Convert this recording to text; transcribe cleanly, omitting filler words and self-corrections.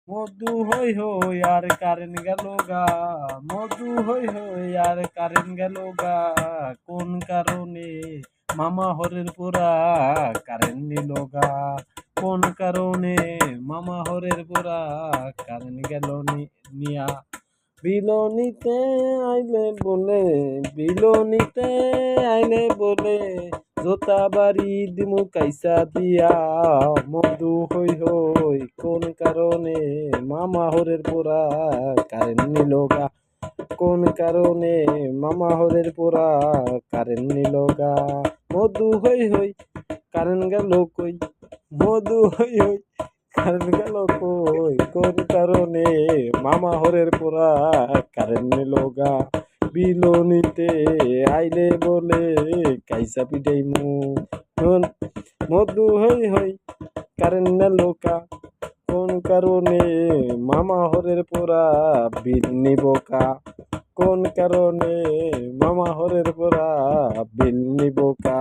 মধু হই হই আর কারেন্ট গেল গা, মধু হই হই আর কারেন্ট গেল গা, কোন কারণে মামা হরের পোড়া কারেন্ট নিল গা, কোন কারণে মামা হরের পোড়া কারেন্ট গেল নিয়া। বিলনিতে আইলে বলে, বিলনিতে আইলে বলে, জোতা বাড়ি দিমু কাইসা দিয়া, মধু হই হই কোন কারণে মামা হরের পোড়া কারেন্ট নিল গা, কোন কারণে মামা হরের পোড়া কারেন্ট নিল গা। মধু হই হই কারেন্ট গেল কই, মধু হই হই কারেন্ট গেল কই, কোন কারণে মামা হরের পোড়া কারেন্ট নিল গা। বিলনিতে আইলে বলে কাইসা পিটাইমু, মধু হই হই কারেন্ট নিল গা, কোন কারণে মামা হরের পোড়া বিল নিব কা, কোন কারণে মামা হরের পোড়া বিল নিব কা।